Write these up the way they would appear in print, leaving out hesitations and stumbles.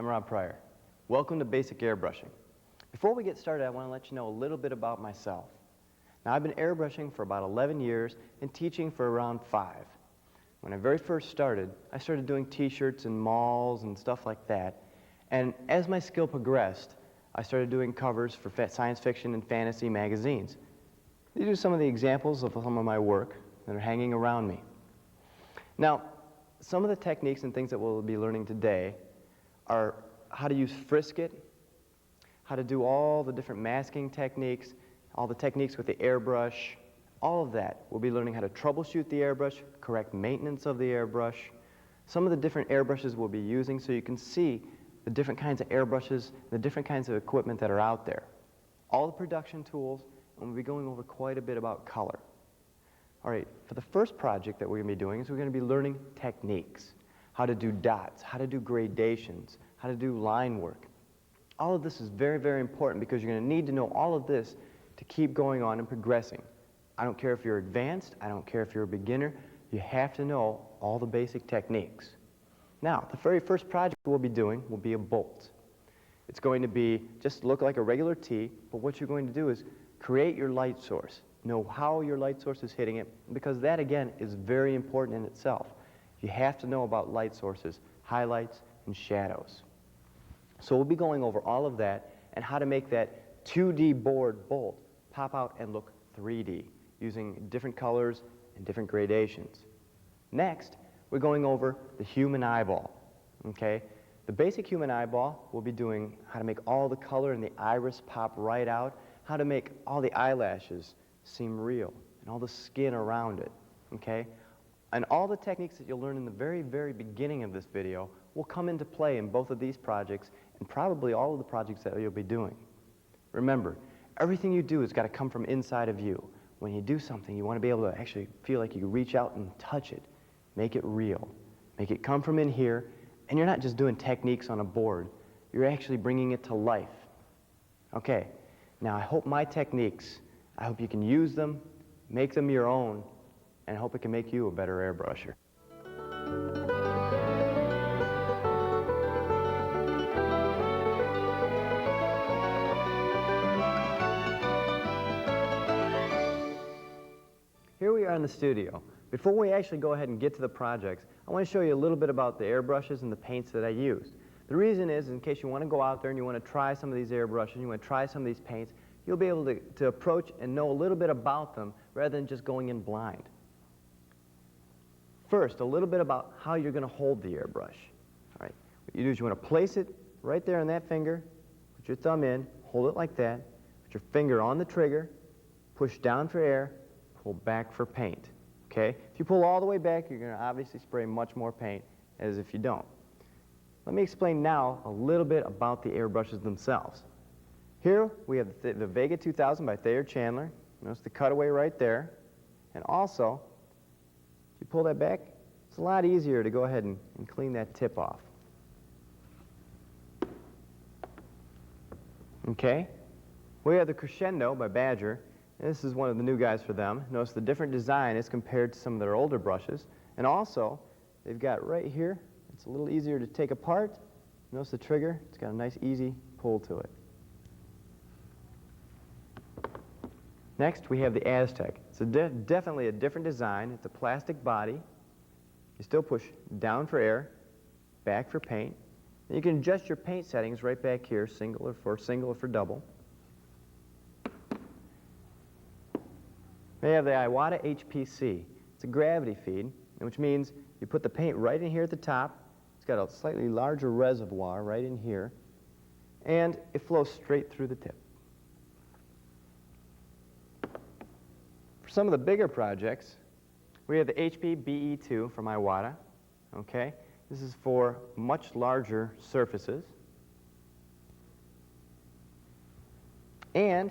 I'm Rob Pryor. Welcome to Basic Airbrushing. Before we get started, I want to let you know a little bit about myself. Now, I've been airbrushing for about 11 years and teaching for around 5. When I very first started, I started doing t-shirts in malls and stuff like that. And as my skill progressed, I started doing covers for science fiction and fantasy magazines. These are some of the examples of some of my work that are hanging around me. Now, some of the techniques and things that we'll be learning today are how to use frisket, how to do all the different masking techniques, all the techniques with the airbrush, all of that. We'll be learning how to troubleshoot the airbrush, correct maintenance of the airbrush, some of the different airbrushes we'll be using so you can see the different kinds of airbrushes, the different kinds of equipment that are out there. All the production tools, and we'll be going over quite a bit about color. All right, for the first project that we're going to be doing is we're going to be learning techniques, how to do dots, how to do gradations, how to do line work. All of this is very, very important because you're going to need to know all of this to keep going on and progressing. I don't care if you're advanced, I don't care if you're a beginner, you have to know all the basic techniques. Now, the very first project we'll be doing will be a bolt. It's going to be just look like a regular T, but what you're going to do is create your light source. Know how your light source is hitting it, because that, again, is very important in itself. You have to know about light sources, highlights, and shadows. So we'll be going over all of that and how to make that 2D board bolt pop out and look 3D using different colors and different gradations. Next, we're going over the human eyeball, okay? The basic human eyeball, we'll be doing how to make all the color and the iris pop right out, how to make all the eyelashes seem real and all the skin around it, okay? And all the techniques that you'll learn in the very, very beginning of this video will come into play in both of these projects and probably all of the projects that you'll be doing. Remember, everything you do has got to come from inside of you. When you do something, you want to be able to actually feel like you can reach out and touch it. Make it real. Make it come from in here, and you're not just doing techniques on a board. You're actually bringing it to life. Okay, now I hope my techniques, I hope you can use them, make them your own, and I hope it can make you a better airbrusher. Here we are in the studio. Before we actually go ahead and get to the projects, I want to show you a little bit about the airbrushes and the paints that I used. The reason is, in case you want to go out there and you want to try some of these airbrushes, you want to try some of these paints, you'll be able to approach and know a little bit about them rather than just going in blind. First, a little bit about how you're going to hold the airbrush. All right. What you do is you want to place it right there on that finger, put your thumb in, hold it like that, put your finger on the trigger, push down for air, pull back for paint. Okay? If you pull all the way back, you're going to obviously spray much more paint as if you don't. Let me explain now a little bit about the airbrushes themselves. Here we have the Vega 2000 by Thayer Chandler. Notice the cutaway right there. And also, if you pull that back, it's a lot easier to go ahead and clean that tip off. Okay? We have the Crescendo by Badger. And this is one of the new guys for them. Notice the different design as compared to some of their older brushes. And also, they've got right here, it's a little easier to take apart. Notice the trigger, it's got a nice easy pull to it. Next, we have the Aztec. It's definitely a different design. It's a plastic body. You still push down for air, back for paint. And you can adjust your paint settings right back here, single or for double. They have the Iwata HPC. It's a gravity feed, which means you put the paint right in here at the top. It's got a slightly larger reservoir right in here, and it flows straight through the tip. For some of the bigger projects, we have the HP BE2 from Iwata. Okay? This is for much larger surfaces. And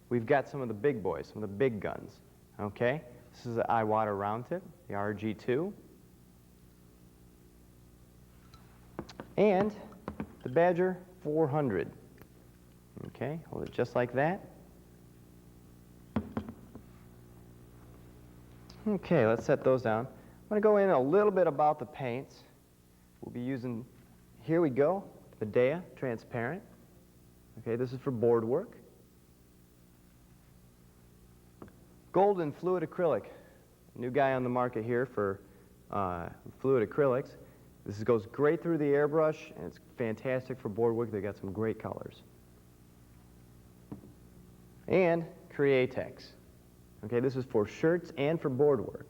we've got some of the big boys, some of the big guns, okay? This is the Iwata round tip, the RG2. And the Badger 400, okay? Hold it just like that. Okay, let's set those down. I'm going to go in a little bit about the paints. We'll be using here we go, Medea, transparent. Okay, this is for board work. Golden fluid acrylic, new guy on the market here for fluid acrylics. This goes great through the airbrush, and it's fantastic for board work. They got some great colors. And Createx. Okay, this is for shirts and for board work.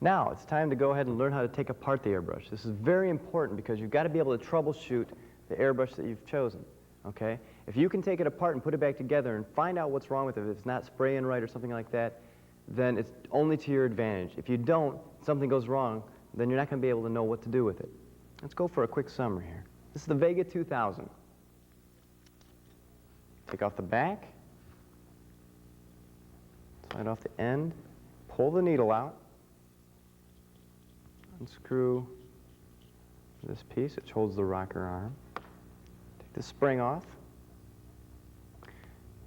Now, it's time to go ahead and learn how to take apart the airbrush. This is very important because you've got to be able to troubleshoot the airbrush that you've chosen. Okay? If you can take it apart and put it back together and find out what's wrong with it, if it's not spraying right or something like that, then it's only to your advantage. If you don't, something goes wrong, then you're not going to be able to know what to do with it. Let's go for a quick summary here. This is the Vega 2000. Take off the back, slide off the end, pull the needle out, unscrew this piece which holds the rocker arm. Take the spring off,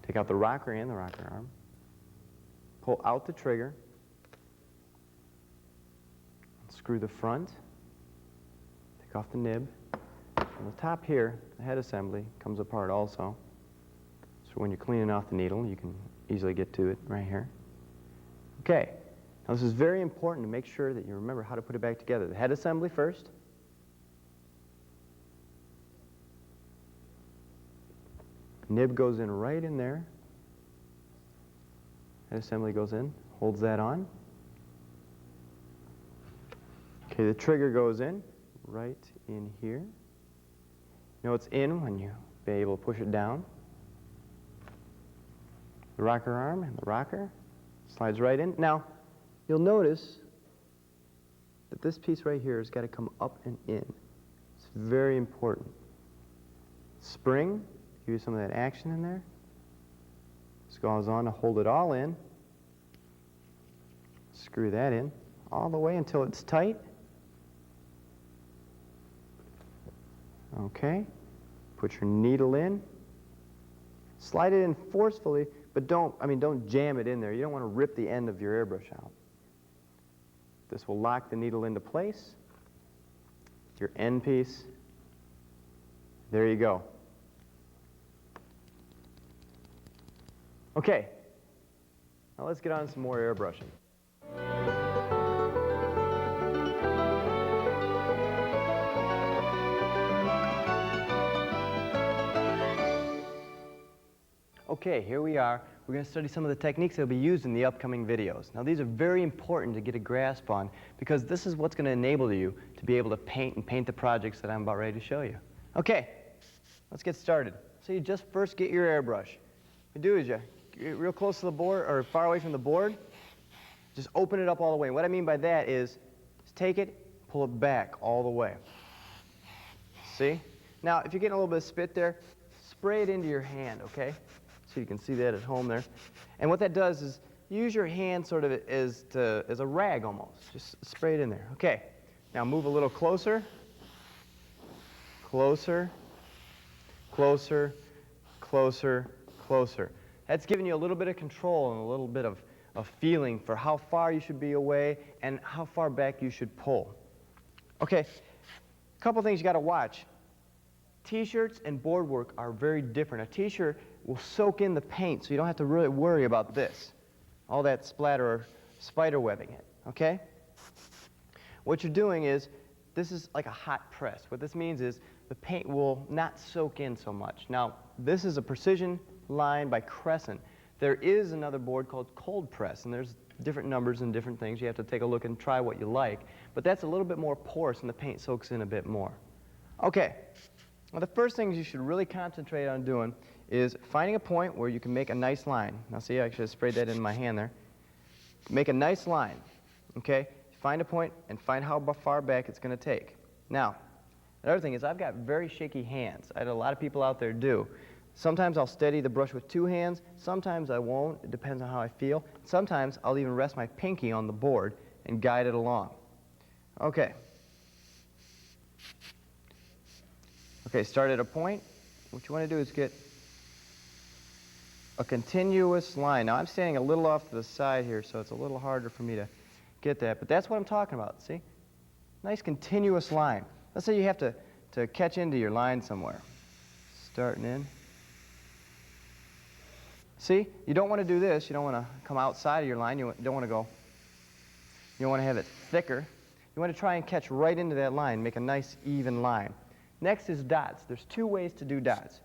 take out the rocker and the rocker arm, pull out the trigger, unscrew the front, take off the nib. On the top here, the head assembly comes apart also. So when you're cleaning off the needle, you can easily get to it right here. Okay, now this is very important to make sure that you remember how to put it back together. The head assembly first. Nib goes in right in there. Head assembly goes in, holds that on. Okay, the trigger goes in right in here. You know it's in when you be able to push it down. The rocker arm and the rocker slides right in. Now, you'll notice that this piece right here has got to come up and in. It's very important. Spring, give you some of that action in there. This goes on to hold it all in. Screw that in all the way until it's tight. Okay, put your needle in. Slide it in forcefully, but don't jam it in there. You don't want to rip the end of your airbrush out. This will lock the needle into place. Your end piece. There you go. Okay, now let's get on to some more airbrushing. Okay, here we are. We're going to study some of the techniques that will be used in the upcoming videos. Now, these are very important to get a grasp on because this is what's going to enable you to be able to paint the projects that I'm about ready to show you. Okay, let's get started. So you just first get your airbrush. What you do is you get real close to the board or far away from the board. Just open it up all the way. What I mean by that is just take it, pull it back all the way. See? Now, if you're getting a little bit of spit there, spray it into your hand, okay? So you can see that at home there. And what that does is use your hand sort of as a rag almost. Just spray it in there. Okay. Now move a little closer. Closer. Closer. Closer. Closer. That's giving you a little bit of control and a little bit of feeling for how far you should be away and how far back you should pull. Okay. A couple things you got to watch. T-shirts and board work are very different. A T-shirt will soak in the paint, so you don't have to really worry about this, all that splatter or spider webbing it, okay? What you're doing is, this is like a hot press. What this means is the paint will not soak in so much. Now, this is a precision line by Crescent. There is another board called cold press, and there's different numbers and different things. You have to take a look and try what you like, but that's a little bit more porous and the paint soaks in a bit more. Okay. Well, the first things you should really concentrate on doing is finding a point where you can make a nice line. Now see, I should have sprayed that in my hand there. Make a nice line, okay? Find a point and find how far back it's going to take. Now, another thing is I've got very shaky hands. A lot of people out there do. Sometimes I'll steady the brush with two hands. Sometimes I won't. It depends on how I feel. Sometimes I'll even rest my pinky on the board and guide it along. Okay. Okay, start at a point. What you want to do is get a continuous line. Now, I'm standing a little off to the side here, so it's a little harder for me to get that, but that's what I'm talking about, see? Nice continuous line. Let's say you have to catch into your line somewhere. Starting in. See, you don't want to do this. You don't want to come outside of your line. You don't want to go. You don't want to have it thicker. You want to try and catch right into that line, make a nice even line. Next is dots. There's two ways to do dots.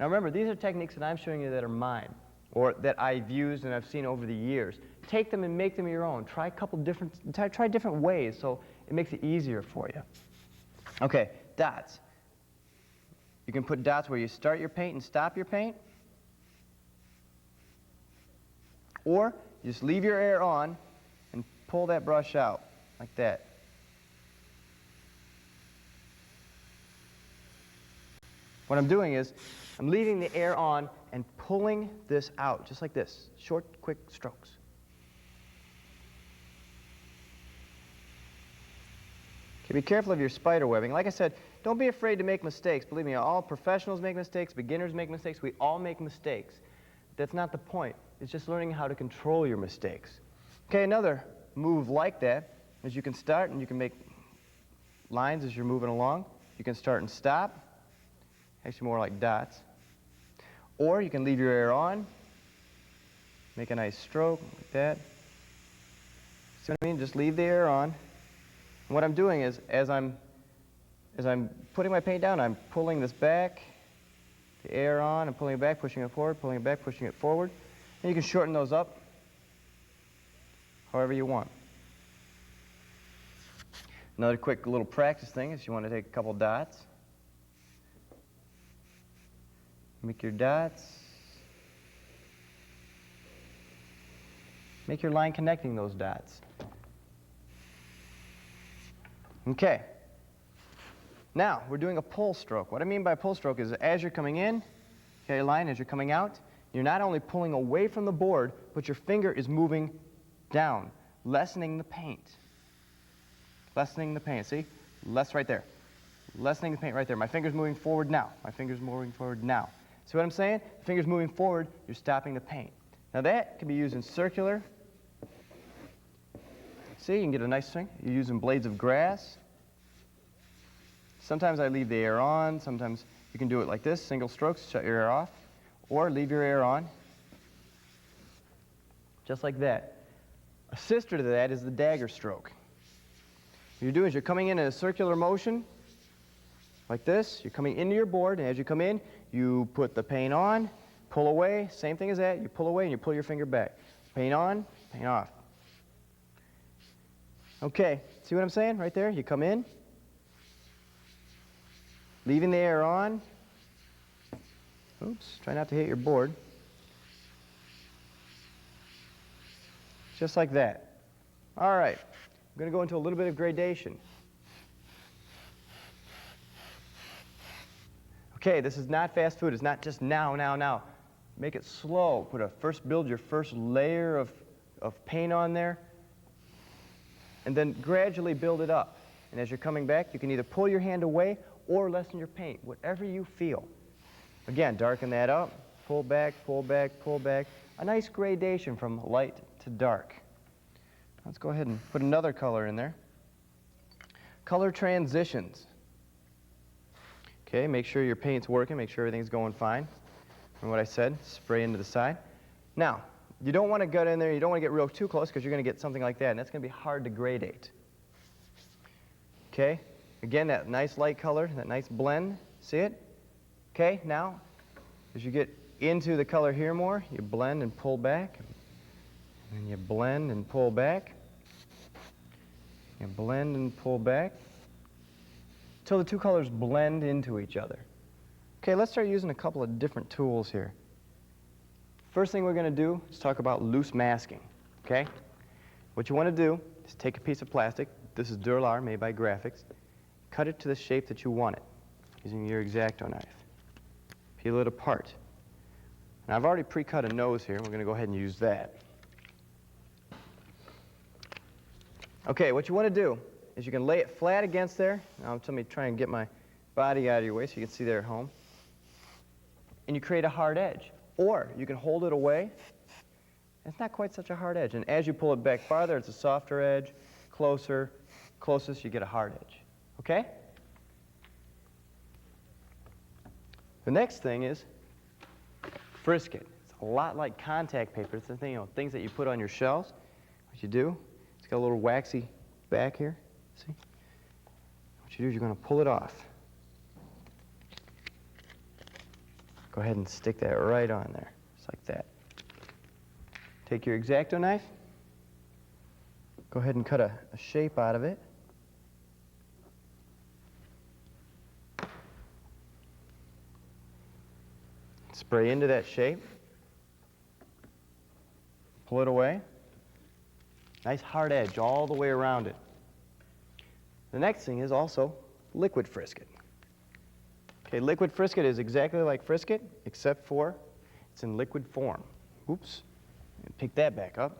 Now remember, these are techniques that I'm showing you that are mine, or that I've used and I've seen over the years. Take them and make them your own. Try different ways so it makes it easier for you. Okay, dots. You can put dots where you start your paint and stop your paint. Or you just leave your air on and pull that brush out like that. What I'm doing is I'm leaving the air on and pulling this out, just like this. Short, quick strokes. Okay, be careful of your spider webbing. Like I said, don't be afraid to make mistakes. Believe me, all professionals make mistakes, beginners make mistakes, we all make mistakes. That's not the point. It's just learning how to control your mistakes. Okay, another move like that is you can start and you can make lines as you're moving along. You can start and stop, actually more like dots. Or you can leave your air on, make a nice stroke like that. See what I mean? Just leave the air on. And what I'm doing is, as I'm putting my paint down, I'm pulling this back, the air on, and pulling it back, pushing it forward, pulling it back, pushing it forward. And you can shorten those up however you want. Another quick little practice thing is you want to take a couple dots. Make your dots. Make your line connecting those dots. Okay. Now, we're doing a pull stroke. What I mean by pull stroke is as you're coming in, okay, line, as you're coming out, you're not only pulling away from the board, but your finger is moving down, lessening the paint. Lessening the paint, see? Less right there. Lessening the paint right there. My finger's moving forward now. My finger's moving forward now. See what I'm saying? The finger's moving forward, you're stopping the paint. Now that can be used in circular. See, you can get a nice thing. You're using blades of grass. Sometimes I leave the air on. Sometimes you can do it like this, single strokes, shut your air off. Or leave your air on, just like that. A sister to that is the dagger stroke. What you're doing is you're coming in a circular motion, like this. You're coming into your board, and as you come in, you put the paint on, pull away, same thing as that. You pull away and you pull your finger back. Paint on, paint off. Okay, see what I'm saying right there? You come in, leaving the air on. Oops, try not to hit your board. Just like that. All right, I'm going to go into a little bit of gradation. Okay, this is not fast food. It's not just now, now, now. Make it slow. Build your first layer of paint on there, and then gradually build it up. And as you're coming back, you can either pull your hand away or lessen your paint, whatever you feel. Again, darken that up, pull back, pull back, pull back. A nice gradation from light to dark. Let's go ahead and put another color in there. Color transitions. Okay, make sure your paint's working, make sure everything's going fine. And what I said, spray into the side. Now, you don't want to get in there, you don't want to get too close because you're going to get something like that, and that's going to be hard to gradate. Okay, again, that nice light color, that nice blend, see it? Okay, now, as you get into the color here more, you blend and pull back. And you blend and pull back. You blend and pull back. Until the two colors blend into each other. Okay, let's start using a couple of different tools here. First thing we're going to do is talk about loose masking. Okay? What you want to do is take a piece of plastic. This is Durlar, made by Graphics. Cut it to the shape that you want it, using your X-Acto knife. Peel it apart. Now I've already pre-cut a nose here. We're going to go ahead and use that. Okay, what you want to do is you can lay it flat against there. Now let me try and get my body out of your way so you can see there at home. And you create a hard edge. Or you can hold it away. It's not quite such a hard edge. And as you pull it back farther, it's a softer edge. closest you get a hard edge. Okay? The next thing is frisk it. It's a lot like contact paper. It's the thing, things that you put on your shelves. What you do, it's got a little waxy back here. See? What you do is you're going to pull it off. Go ahead and stick that right on there, just like that. Take your X-Acto knife. Go ahead and cut a shape out of it. Spray into that shape. Pull it away. Nice hard edge all the way around it. The next thing is also liquid frisk it. Okay, liquid frisk it is exactly like frisk it, except for it's in liquid form. Oops. And pick that back up.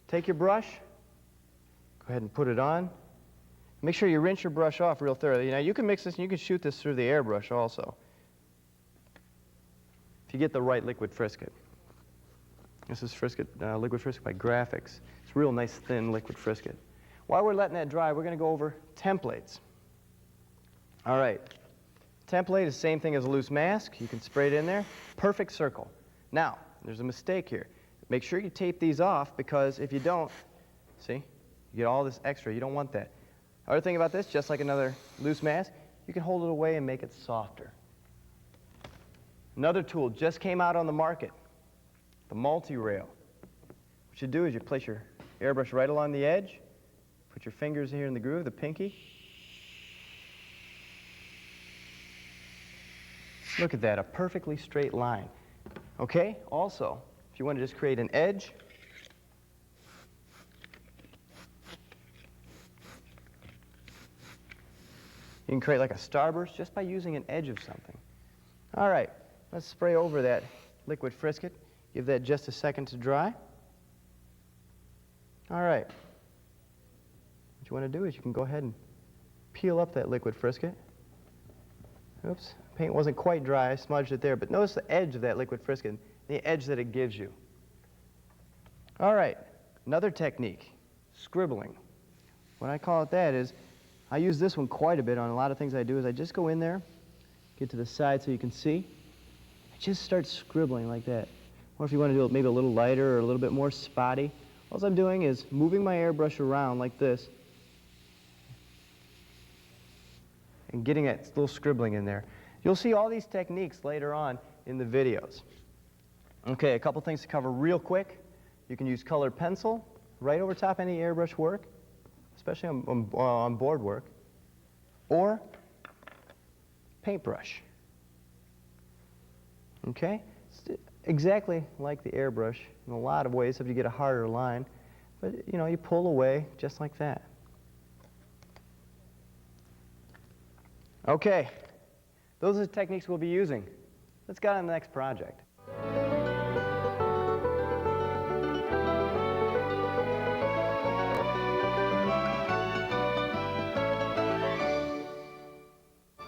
Take your brush. Go ahead and put it on. Make sure you rinse your brush off real thoroughly. Now you can mix this and you can shoot this through the airbrush also, if you get the right liquid frisk it. This is liquid frisk it by Graphics. It's real nice thin liquid frisk it. While we're letting that dry, we're going to go over templates. All right. Template is the same thing as a loose mask. You can spray it in there. Perfect circle. Now, there's a mistake here. Make sure you tape these off, because if you don't, see, you get all this extra. You don't want that. Other thing about this, just like another loose mask, you can hold it away and make it softer. Another tool just came out on the market, the multi-rail. What you do is you place your airbrush right along the edge, put your fingers here in the groove, the pinky. Look at that, a perfectly straight line. Okay, also, if you want to just create an edge, you can create like a starburst just by using an edge of something. All right, let's spray over that liquid frisk it. Give that just a second to dry. All right. What you want to do is you can go ahead and peel up that liquid frisk it. Oops, paint wasn't quite dry, I smudged it there, but notice the edge of that liquid frisk it, the edge that it gives you. All right, another technique, scribbling. What I call it that is, I use this one quite a bit on a lot of things I do, is I just go in there, get to the side so you can see, I just start scribbling like that. Or if you want to do it maybe a little lighter or a little bit more spotty, all I'm doing is moving my airbrush around like this and getting that little scribbling in there. You'll see all these techniques later on in the videos. Okay, a couple things to cover real quick. You can use colored pencil right over top any airbrush work, especially on board work, or paintbrush. Okay? It's exactly like the airbrush in a lot of ways, if you get a harder line, but you pull away just like that. Okay, those are the techniques we'll be using. Let's get on to the next project.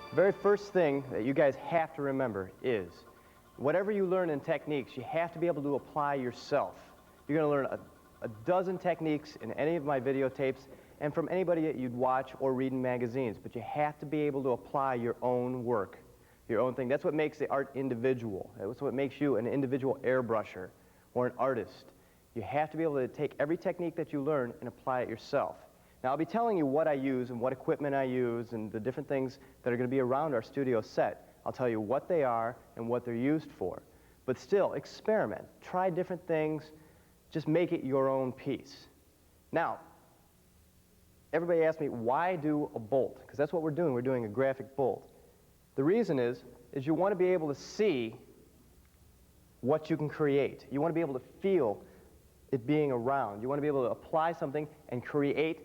The very first thing that you guys have to remember is, whatever you learn in techniques, you have to be able to apply yourself. You're going to learn a dozen techniques in any of my videotapes and from anybody that you'd watch or read in magazines, but you have to be able to apply your own work, your own thing. That's what makes the art individual. That's what makes you an individual airbrusher or an artist. You have to be able to take every technique that you learn and apply it yourself. Now, I'll be telling you what I use and what equipment I use and the different things that are going to be around our studio set. I'll tell you what they are and what they're used for. But still, experiment. Try different things. Just make it your own piece. Now, everybody asks me, why do a bolt? Because that's what we're doing. We're doing a graphic bolt. The reason is you want to be able to see what you can create. You want to be able to feel it being around. You want to be able to apply something and create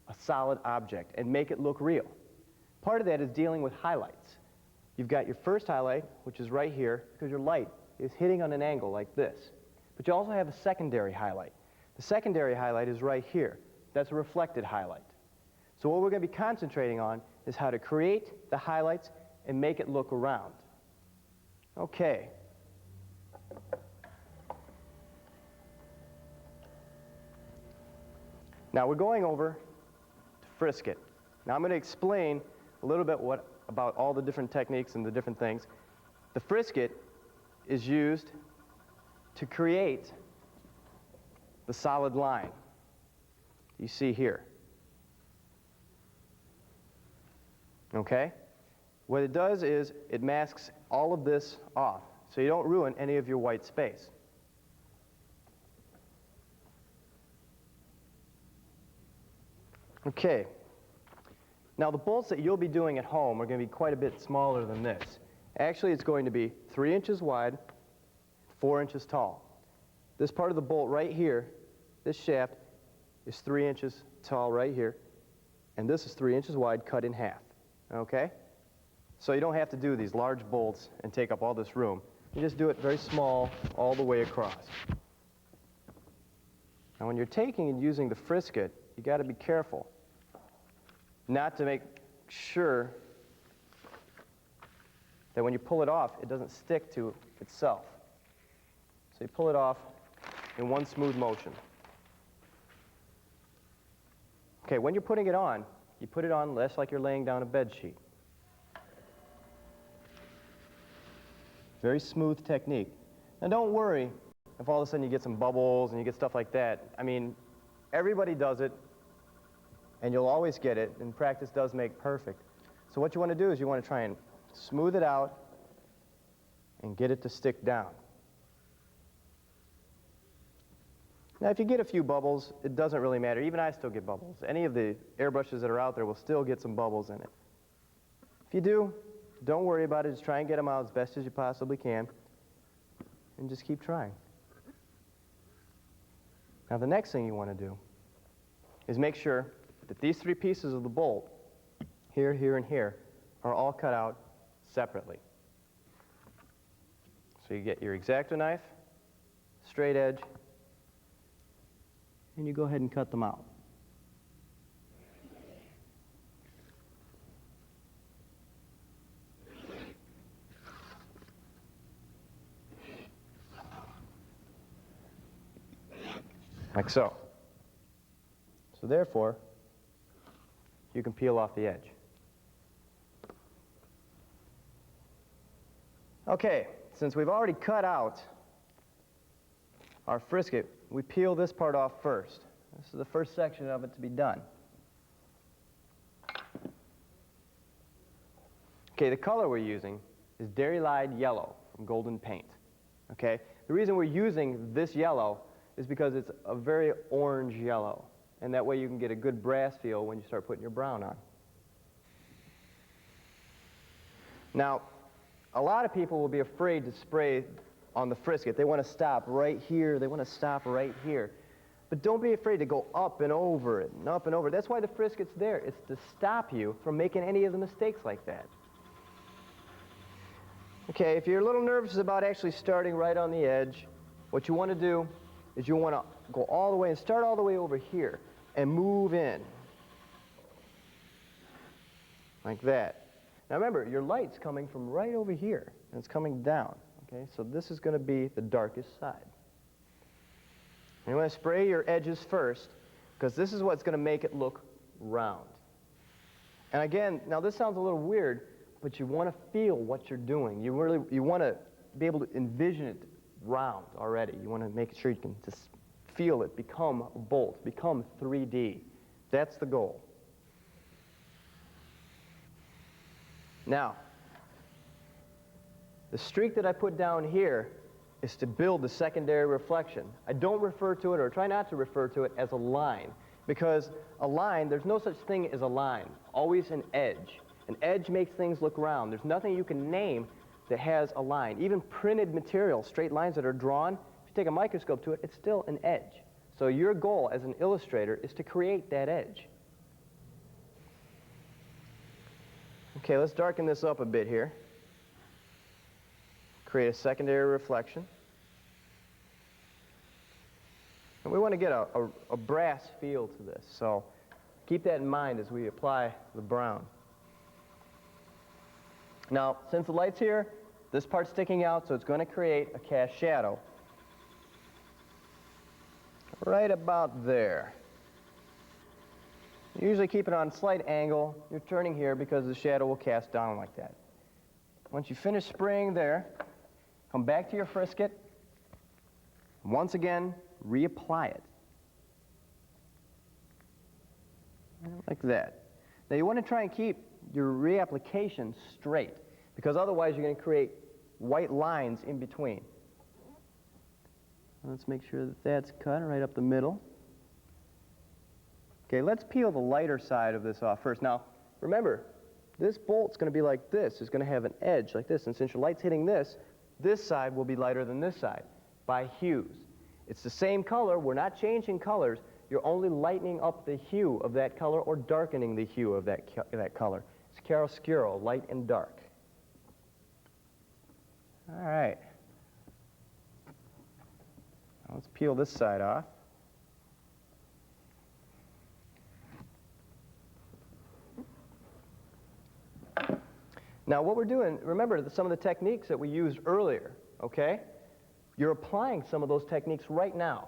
a solid object and make it look real. Part of that is dealing with highlights. You've got your first highlight, which is right here, because your light is hitting on an angle like this. But you also have a secondary highlight. The secondary highlight is right here. That's a reflected highlight. So what we're going to be concentrating on is how to create the highlights and make it look around. Okay. Now we're going over to frisket. Now I'm going to explain a little bit about all the different techniques and the different things. The frisket is used to create the solid line you see here. Okay? What it does is it masks all of this off, so you don't ruin any of your white space. Okay. Now the bolts that you'll be doing at home are going to be quite a bit smaller than this. Actually, it's going to be 3 inches wide, 4 inches tall. This part of the bolt right here, this shaft, is 3 inches tall right here, and this is 3 inches wide, cut in half. Okay? So you don't have to do these large bolts and take up all this room. You just do it very small all the way across. Now when you're taking and using the frisket, you got to be careful not to make sure that when you pull it off, it doesn't stick to itself. So you pull it off in one smooth motion. Okay, when you're putting it on, you put it on less like you're laying down a bed sheet. Very smooth technique. Now don't worry if all of a sudden you get some bubbles and you get stuff like that. I mean, everybody does it, and you'll always get it, and practice does make perfect. So what you want to do is you want to try and smooth it out and get it to stick down. Now if you get a few bubbles, it doesn't really matter. Even I still get bubbles. Any of the airbrushes that are out there will still get some bubbles in it. If you do, don't worry about it. Just try and get them out as best as you possibly can, and just keep trying. Now the next thing you want to do is make sure that these 3 pieces of the bolt, here, here, and here, are all cut out separately. So you get your X-Acto knife, straight edge, and you go ahead and cut them out. Like so. So therefore, you can peel off the edge. Okay, since we've already cut out our frisket, we peel this part off first. This is the first section of it to be done. Okay, the color we're using is Dairy Lied Yellow from Golden Paint. Okay, the reason we're using this yellow is because it's a very orange yellow, and that way you can get a good brass feel when you start putting your brown on. Now, a lot of people will be afraid to spray on the frisket. They want to stop right here, they want to stop right here. But don't be afraid to go up and over it, and up and over. That's why the frisket's there. It's to stop you from making any of the mistakes like that. Okay, if you're a little nervous about actually starting right on the edge, what you want to do is you want to go all the way and start all the way over here and move in. Like that. Now remember, your light's coming from right over here, and it's coming down. Okay, so this is going to be the darkest side. And you want to spray your edges first, because this is what's going to make it look round. And again, now this sounds a little weird, but you want to feel what you're doing. You want to be able to envision it round already. You want to make sure you can just feel it become a bolt, become 3D. That's the goal. Now, the streak that I put down here is to build the secondary reflection. I don't refer to it, or try not to refer to it, as a line, because a line, there's no such thing as a line, always an edge. An edge makes things look round. There's nothing you can name that has a line. Even printed material, straight lines that are drawn, if you take a microscope to it, it's still an edge. So your goal as an illustrator is to create that edge. Okay, let's darken this up a bit here. Create a secondary reflection. And we want to get a brass feel to this, so keep that in mind as we apply the brown. Now, since the light's here, this part's sticking out, so it's going to create a cast shadow. Right about there. You usually keep it on a slight angle. You're turning here because the shadow will cast down like that. Once you finish spraying there, come back to your frisket. Once again, reapply it. Like that. Now you want to try and keep your reapplication straight, because otherwise you're going to create white lines in between. Let's make sure that that's cut right up the middle. Okay, let's peel the lighter side of this off first. Now, remember, this bolt's going to be like this. It's going to have an edge like this, and since your light's hitting this, this side will be lighter than this side by hues. It's the same color. We're not changing colors. You're only lightening up the hue of that color or darkening the hue of that color. It's chiaroscuro, light and dark. All right. Now let's peel this side off. Now what we're doing, remember some of the techniques that we used earlier, okay? You're applying some of those techniques right now.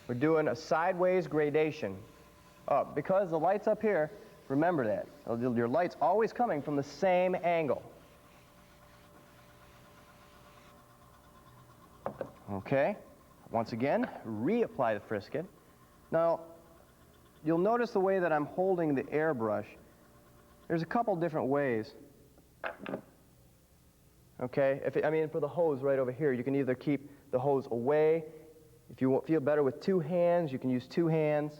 We're doing a sideways gradation up. Because the light's up here, remember that. Your light's always coming from the same angle. Okay, once again, reapply the frisket. Now, you'll notice the way that I'm holding the airbrush. There's a couple different ways. Okay, for the hose right over here, you can either keep the hose away. If you feel better with two hands, you can use two hands.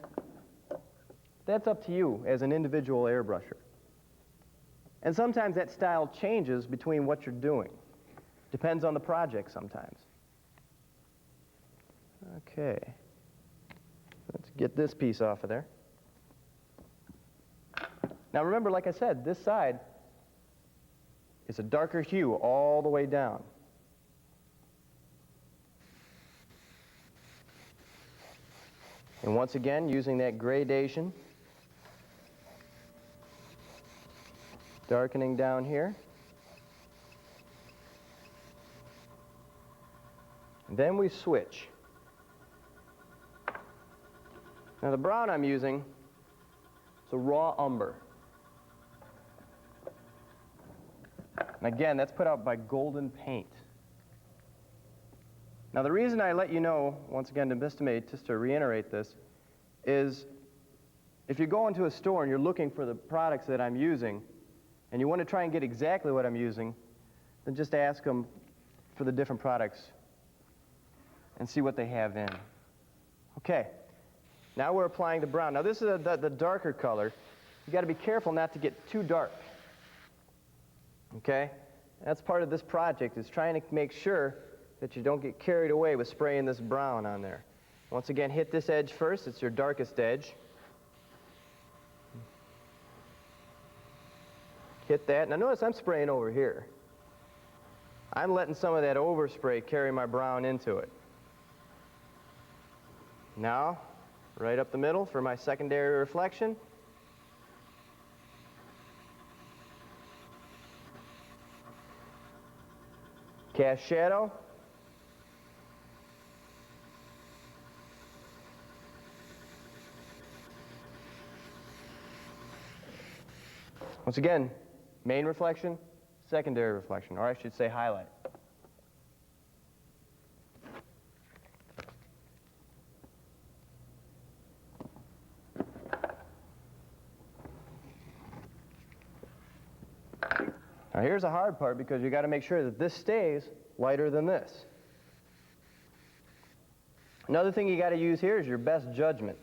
That's up to you as an individual airbrusher. And sometimes that style changes between what you're doing. Depends on the project sometimes. Okay, let's get this piece off of there. Now remember, like I said, this side is a darker hue all the way down. And once again, using that gradation, darkening down here. And then we switch. Now the brown I'm using is a raw umber. And again, that's put out by Golden Paint. Now the reason I let you know, once again, just to reiterate this, is if you go into a store and you're looking for the products that I'm using, and you want to try and get exactly what I'm using, then just ask them for the different products and see what they have in. Okay, now we're applying the brown. Now this is the darker color. You got to be careful not to get too dark. Okay, that's part of this project, is trying to make sure that you don't get carried away with spraying this brown on there. Once again, hit this edge first. It's your darkest edge. Hit that. Now notice I'm spraying over here. I'm letting some of that overspray carry my brown into it. Now, right up the middle for my secondary reflection. Cast shadow. Once again, main reflection, secondary reflection, or I should say highlight. Now here's the hard part, because you got to make sure that this stays lighter than this. Another thing you got to use here is your best judgment.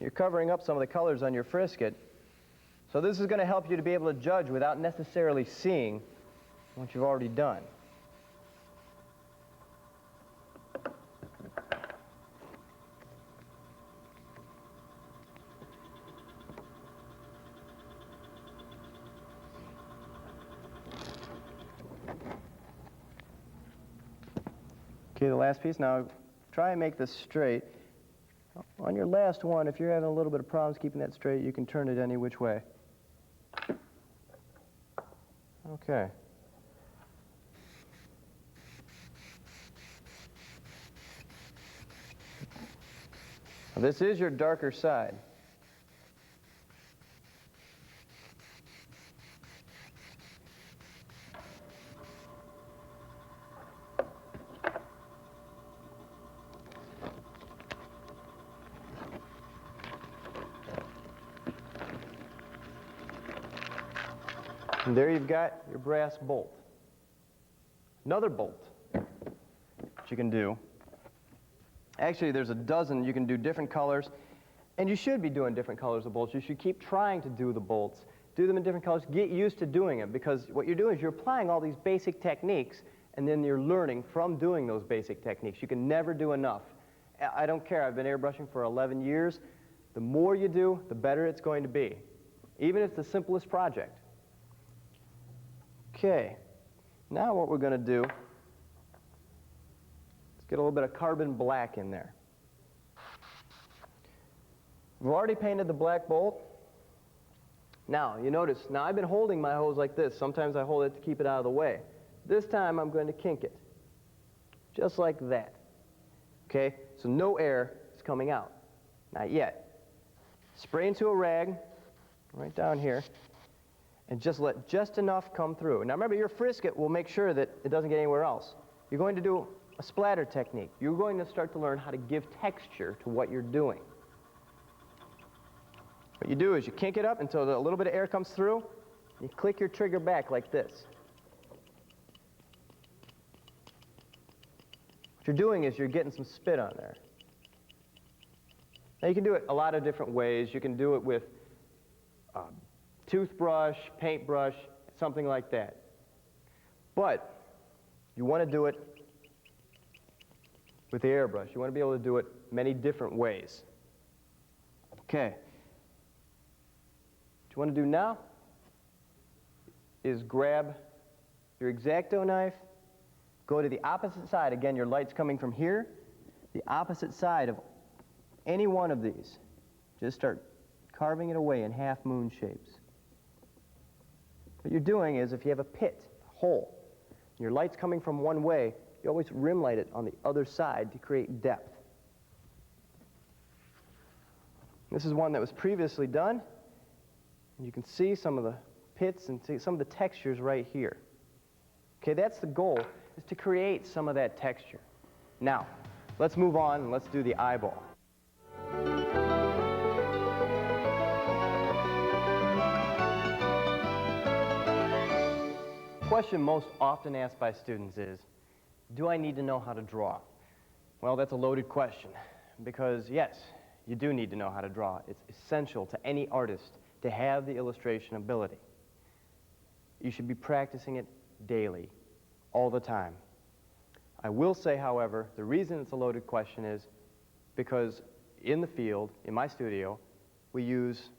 You're covering up some of the colors on your frisket, so this is going to help you to be able to judge without necessarily seeing what you've already done. Okay, the last piece. Now, try and make this straight. On your last one, if you're having a little bit of problems keeping that straight, you can turn it any which way. Okay. Now, this is your darker side. And there you've got your brass bolt. Another bolt that you can do. Actually, there's a dozen. You can do different colors. And you should be doing different colors of bolts. You should keep trying to do the bolts. Do them in different colors. Get used to doing it, because what you're doing is you're applying all these basic techniques, and then you're learning from doing those basic techniques. You can never do enough. I don't care. I've been airbrushing for 11 years. The more you do, the better it's going to be, even if it's the simplest project. Okay, now what we're going to do is get a little bit of carbon black in there. We've already painted the black bolt. Now, you notice, now I've been holding my hose like this. Sometimes I hold it to keep it out of the way. This time I'm going to kink it, just like that. Okay, so no air is coming out, not yet. Spray into a rag, right down here, and just let just enough come through. Now remember, your frisket will make sure that it doesn't get anywhere else. You're going to do a splatter technique. You're going to start to learn how to give texture to what you're doing. What you do is you kink it up until a little bit of air comes through. You click your trigger back like this. What you're doing is you're getting some spit on there. Now you can do it a lot of different ways. You can do it with toothbrush, paintbrush, something like that. But you want to do it with the airbrush. You want to be able to do it many different ways. Okay. What you want to do now is grab your X-Acto knife, go to the opposite side. Again, your light's coming from here. The opposite side of any one of these. Just start carving it away in half-moon shapes. What you're doing is, if you have a pit, a hole, and your light's coming from one way, you always rim light it on the other side to create depth. This is one that was previously done. You can see some of the pits and see some of the textures right here. Okay, that's the goal, is to create some of that texture. Now, let's move on and let's do the eyeball. The question most often asked by students is, do I need to know how to draw? Well, that's a loaded question, because yes, you do need to know how to draw. It's essential to any artist to have the illustration ability. You should be practicing it daily, all the time. I will say, however, the reason it's a loaded question is because in the field, in my studio, we use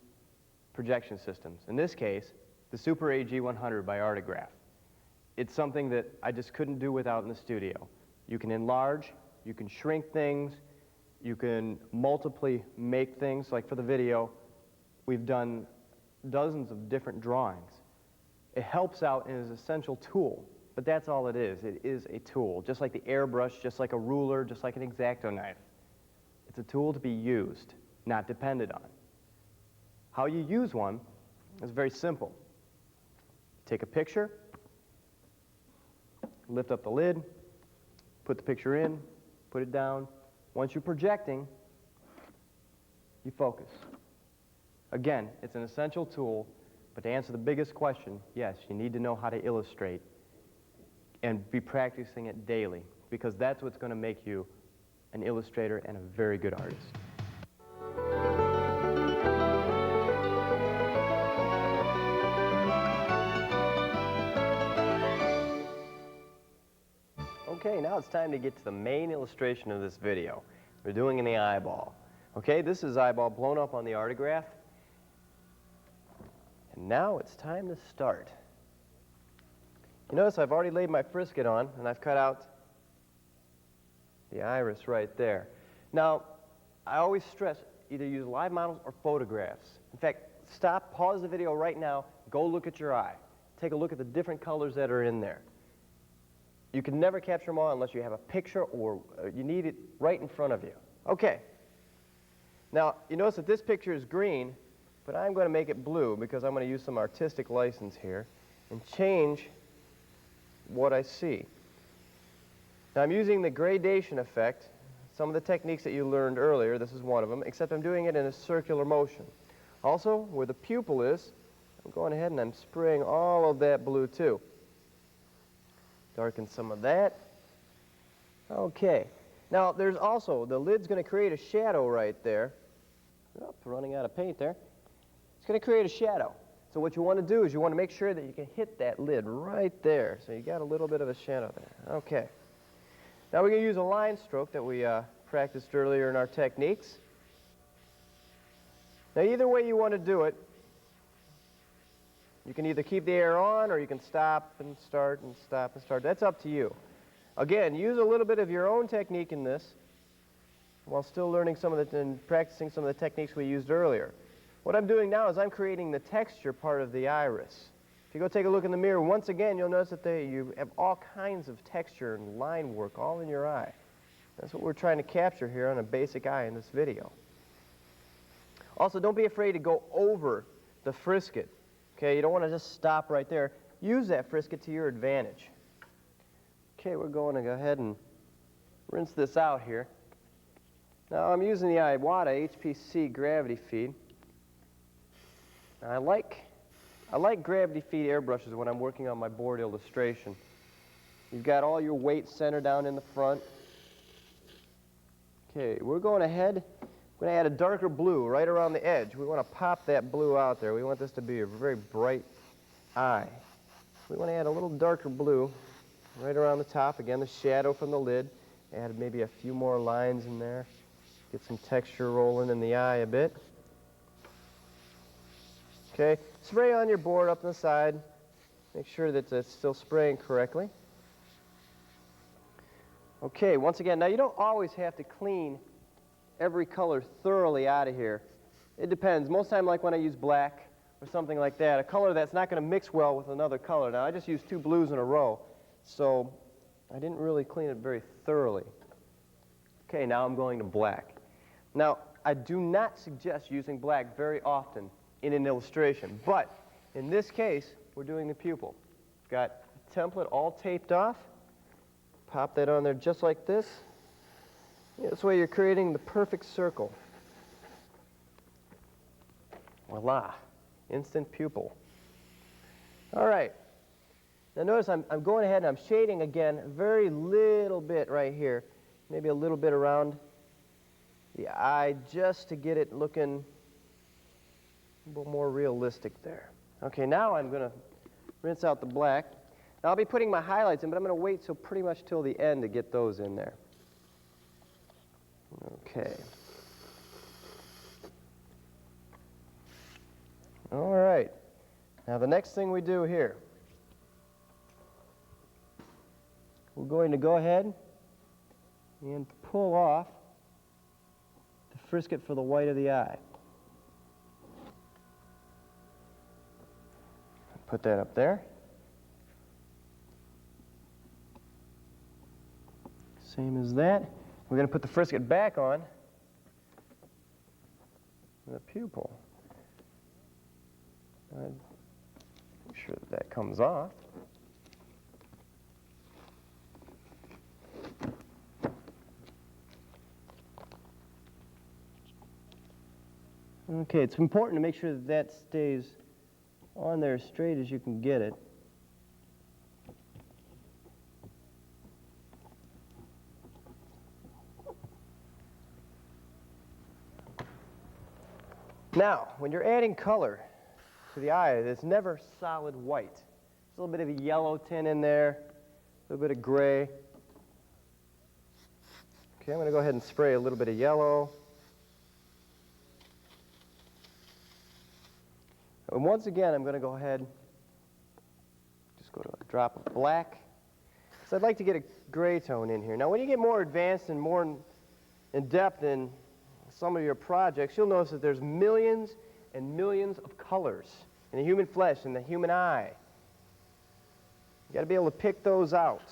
projection systems. In this case, the Super AG100 by Artograph. It's something that I just couldn't do without in the studio. You can enlarge, you can shrink things, you can multiply make things. Like for the video, we've done dozens of different drawings. It helps out and is an essential tool, but that's all it is. It is a tool, just like the airbrush, just like a ruler, just like an X-Acto knife. It's a tool to be used, not depended on. How you use one is very simple. Take a picture, lift up the lid, put the picture in, put it down. Once you're projecting, you focus. Again, it's an essential tool, but to answer the biggest question, yes, you need to know how to illustrate and be practicing it daily, because that's what's going to make you an illustrator and a very good artist. Okay, now it's time to get to the main illustration of this video. We're doing in the eyeball. Okay, this is eyeball blown up on the Artograph. And now it's time to start. You notice I've already laid my frisket on, and I've cut out the iris right there. Now, I always stress, either use live models or photographs. In fact, stop, pause the video right now, go look at your eye. Take a look at the different colors that are in there. You can never capture them all unless you have a picture or you need it right in front of you. Okay. Now, you notice that this picture is green, but I'm going to make it blue because I'm going to use some artistic license here and change what I see. Now, I'm using the gradation effect, some of the techniques that you learned earlier. This is one of them, except I'm doing it in a circular motion. Also, where the pupil is, I'm going ahead and I'm spraying all of that blue too. Darken some of that. Okay. Now, there's also, the lid's going to create a shadow right there. Oh, running out of paint there. It's going to create a shadow. So what you want to do is you want to make sure that you can hit that lid right there. So you got a little bit of a shadow there. Okay. Now we're going to use a line stroke that we practiced earlier in our techniques. Now either way you want to do it, you can either keep the air on or you can stop and start and stop and start. That's up to you. Again, use a little bit of your own technique in this while still learning some of the, and practicing some of the techniques we used earlier. What I'm doing now is I'm creating the texture part of the iris. If you go take a look in the mirror, once again, you'll notice that you have all kinds of texture and line work all in your eye. That's what we're trying to capture here on a basic eye in this video. Also, don't be afraid to go over the frisket. Okay, you don't want to just stop right there. Use that frisket to your advantage. Okay, we're going to go ahead and rinse this out here. Now I'm using the Iwata HPC gravity feed. I like gravity feed airbrushes when I'm working on my board illustration. You've got all your weight centered down in the front. Okay, we're going ahead. We're going to add a darker blue right around the edge. We want to pop that blue out there. We want this to be a very bright eye. We want to add a little darker blue right around the top. Again, the shadow from the lid. Add maybe a few more lines in there. Get some texture rolling in the eye a bit. Okay, spray on your board up on the side. Make sure that it's still spraying correctly. Okay, once again, now you don't always have to clean every color thoroughly out of here. It depends. Most time, like when I use black or something like that, a color that's not going to mix well with another color. Now, I just used two blues in a row, so I didn't really clean it very thoroughly. Okay, now I'm going to black. Now, I do not suggest using black very often in an illustration, but in this case, we're doing the pupil. Got the template all taped off. Pop that on there just like this. This way you're creating the perfect circle. Voila, instant pupil. All right. Now notice I'm going ahead and I'm shading again a very little bit right here. Maybe a little bit around the eye just to get it looking a little more realistic there. Okay, now I'm going to rinse out the black. Now I'll be putting my highlights in, but I'm going to wait till pretty much till the end to get those in there. Okay. All right. Now the next thing we do here, we're going to go ahead and pull off the frisket for the white of the eye. Put that up there. Same as that. We're going to put the frisket back on the pupil. Make sure that that comes off. Okay, it's important to make sure that that stays on there as straight as you can get it. Now, when you're adding color to the eye, it's never solid white. There's a little bit of a yellow tint in there, a little bit of gray. Okay, I'm going to go ahead and spray a little bit of yellow. And once again, I'm going to go ahead, just go to a drop of black. So I'd like to get a gray tone in here. Now, when you get more advanced and more in depth in some of your projects, you'll notice that there's millions and millions of colors in the human flesh and the human eye. You've got to be able to pick those out.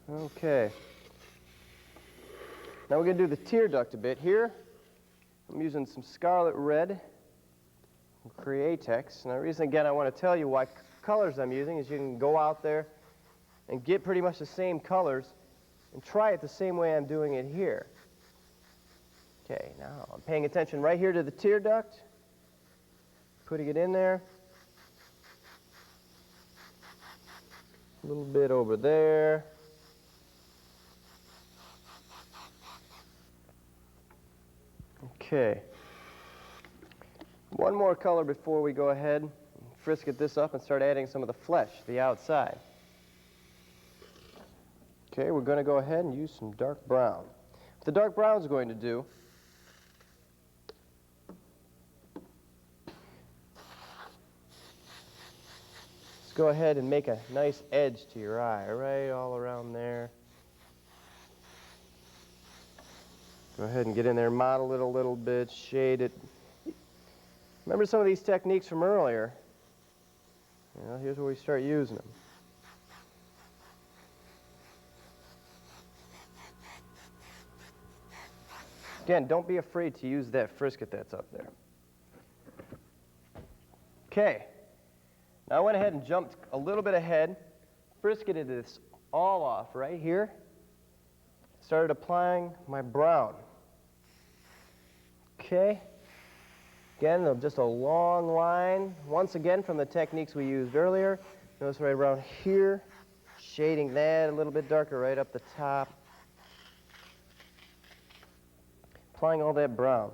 Okay. Now we're going to do the tear duct a bit here. I'm using some scarlet red from Createx. Now the reason, again, I want to tell you why colors I'm using is you can go out there and get pretty much the same colors and try it the same way I'm doing it here. Okay, now I'm paying attention right here to the tear duct, putting it in there. A little bit over there. Okay. One more color before we go ahead and frisket this up and start adding some of the flesh, the outside. Okay, we're going to go ahead and use some dark brown. What the dark brown is going to do, let's go ahead and make a nice edge to your eye, right all around there. Go ahead and get in there, model it a little bit, shade it. Remember some of these techniques from earlier? You know, here's where we start using them. Again, don't be afraid to use that frisket that's up there. Okay. Now I went ahead and jumped a little bit ahead, frisketed this all off right here. Started applying my brown. Okay. Again, just a long line. Once again, from the techniques we used earlier. Notice right around here, shading that a little bit darker right up the top. Applying all that brown.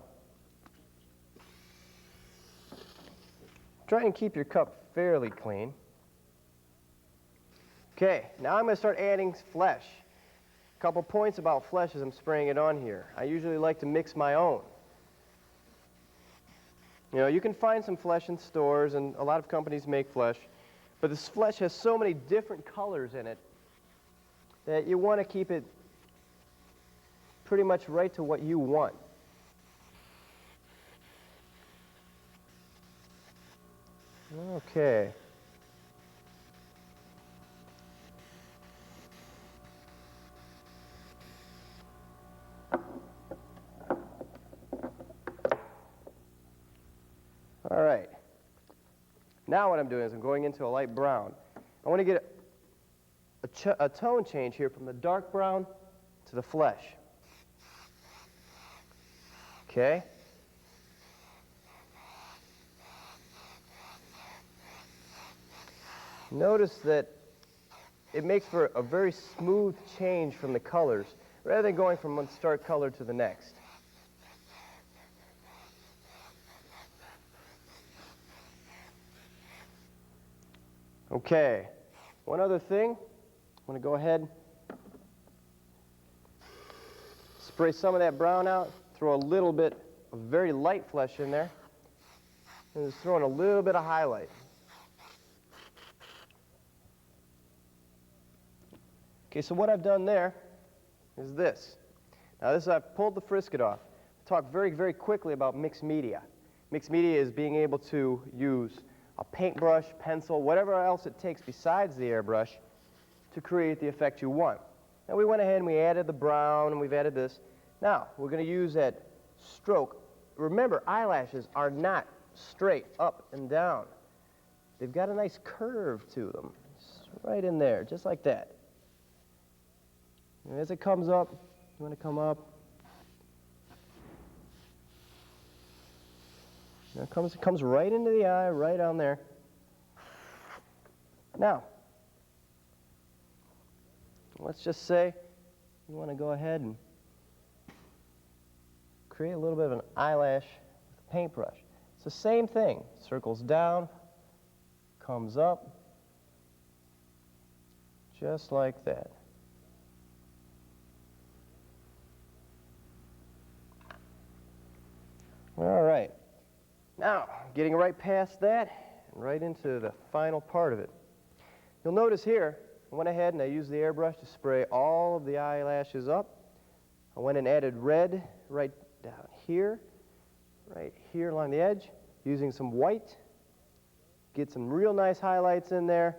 Try and keep your cup fairly clean. Okay, now I'm going to start adding flesh. A couple points about flesh as I'm spraying it on here. I usually like to mix my own. You know, you can find some flesh in stores, and a lot of companies make flesh, but this flesh has so many different colors in it that you want to keep it pretty much right to what you want. Okay. All right. Now what I'm doing is I'm going into a light brown. I want to get a tone change here from the dark brown to the flesh. Okay? Notice that it makes for a very smooth change from the colors, rather than going from one stark color to the next. Okay, one other thing, I'm going to go ahead, spray some of that brown out, throw a little bit of very light flesh in there, and just throw in a little bit of highlight. Okay, so what I've done there is this. Now this, I've pulled the frisket off. Talk very, very quickly about mixed media. Mixed media is being able to use a paintbrush, pencil, whatever else it takes besides the airbrush to create the effect you want. Now we went ahead and we added the brown and we've added this. Now we're going to use that stroke. Remember, eyelashes are not straight up and down. They've got a nice curve to them. It's right in there, just like that. And as it comes up, you want to come up. Now it comes right into the eye, right on there. Now, let's just say you want to go ahead and create a little bit of an eyelash with a paintbrush. It's the same thing. Circles down, comes up, just like that. All right. Now, getting right past that, and right into the final part of it. You'll notice here, I went ahead and I used the airbrush to spray all of the eyelashes up. I went and added red right down here, right here along the edge, using some white. Get some real nice highlights in there.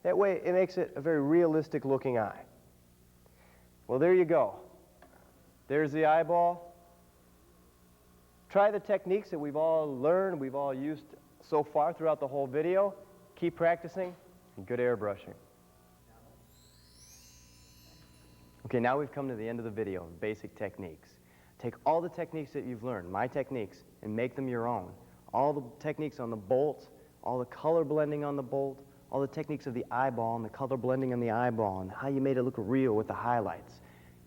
That way, it makes it a very realistic looking eye. Well, there you go. There's the eyeball. Try the techniques that we've all learned, we've all used so far throughout the whole video. Keep practicing, and good airbrushing. Okay, now we've come to the end of the video, basic techniques. Take all the techniques that you've learned, my techniques, and make them your own. All the techniques on the bolt, all the color blending on the bolt, all the techniques of the eyeball and the color blending on the eyeball and how you made it look real with the highlights.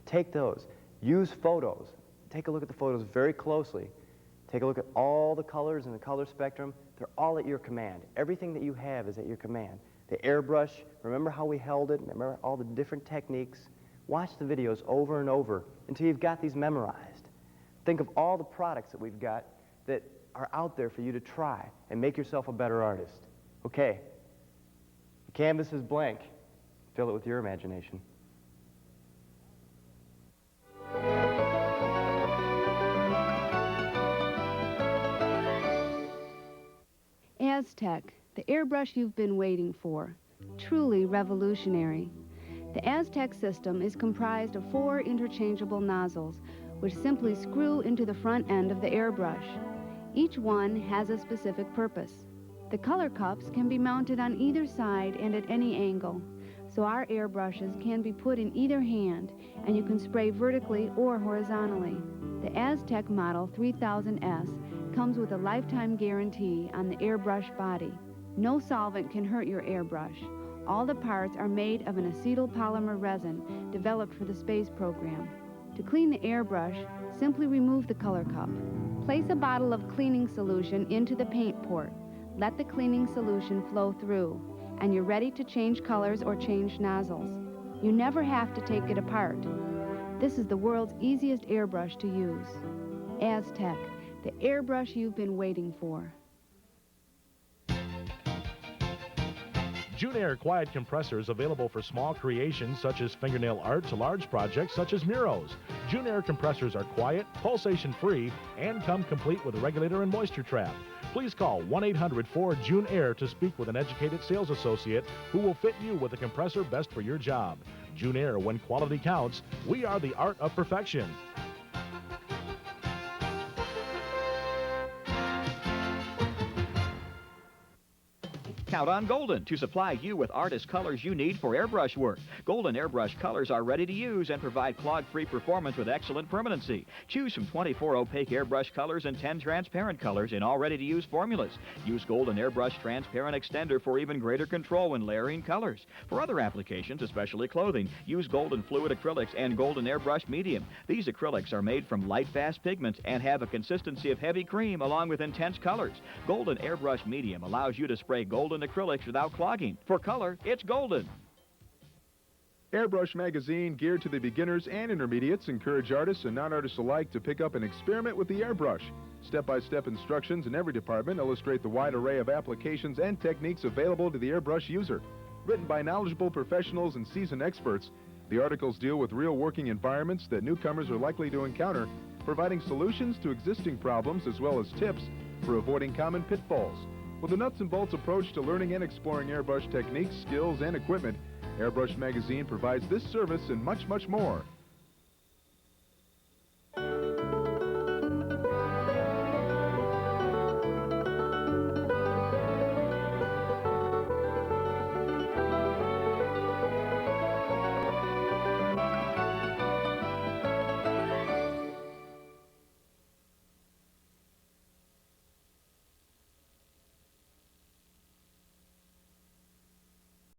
Take those. Use photos. Take a look at the photos very closely. Take a look at all the colors in the color spectrum. They're all at your command. Everything that you have is at your command. The airbrush, remember how we held it? Remember all the different techniques? Watch the videos over and over until you've got these memorized. Think of all the products that we've got that are out there for you to try and make yourself a better artist. Okay, the canvas is blank. Fill it with your imagination. Aztec, the airbrush you've been waiting for. Truly revolutionary. The Aztec system is comprised of 4 interchangeable nozzles, which simply screw into the front end of the airbrush. Each one has a specific purpose. The color cups can be mounted on either side and at any angle, so our airbrushes can be put in either hand, and you can spray vertically or horizontally. The Aztec Model 3000S comes with a lifetime guarantee on the airbrush body. No solvent can hurt your airbrush. All the parts are made of an acetyl polymer resin developed for the space program. To clean the airbrush, simply remove the color cup. Place a bottle of cleaning solution into the paint port. Let the cleaning solution flow through, and you're ready to change colors or change nozzles. You never have to take it apart. This is the world's easiest airbrush to use. Aztec, the airbrush you've been waiting for. June Air quiet compressors available for small creations such as fingernail art to large projects such as murals. June Air compressors are quiet, pulsation-free, and come complete with a regulator and moisture trap. Please call 1-800-4-JUNE-AIR to speak with an educated sales associate who will fit you with the compressor best for your job. June Air, when quality counts, we are the art of perfection. Count on Golden to supply you with artist colors you need for airbrush work. Golden airbrush colors are ready to use and provide clog-free performance with excellent permanency. Choose from 24 opaque airbrush colors and 10 transparent colors in all ready-to-use formulas. Use Golden airbrush transparent extender for even greater control when layering colors. For other applications, especially clothing, use Golden fluid acrylics and Golden airbrush medium. These acrylics are made from light, fast pigments and have a consistency of heavy cream along with intense colors. Golden airbrush medium allows you to spray Golden acrylics without clogging. For color, it's Golden. Airbrush magazine, geared to the beginners and intermediates, encourage artists and non-artists alike to pick up and experiment with the airbrush. Step-by-step instructions in every department illustrate the wide array of applications and techniques available to the airbrush user. Written by knowledgeable professionals and seasoned experts, the articles deal with real working environments that newcomers are likely to encounter, providing solutions to existing problems as well as tips for avoiding common pitfalls. With a nuts and bolts approach to learning and exploring airbrush techniques, skills, and equipment, Airbrush Magazine provides this service and much, much more.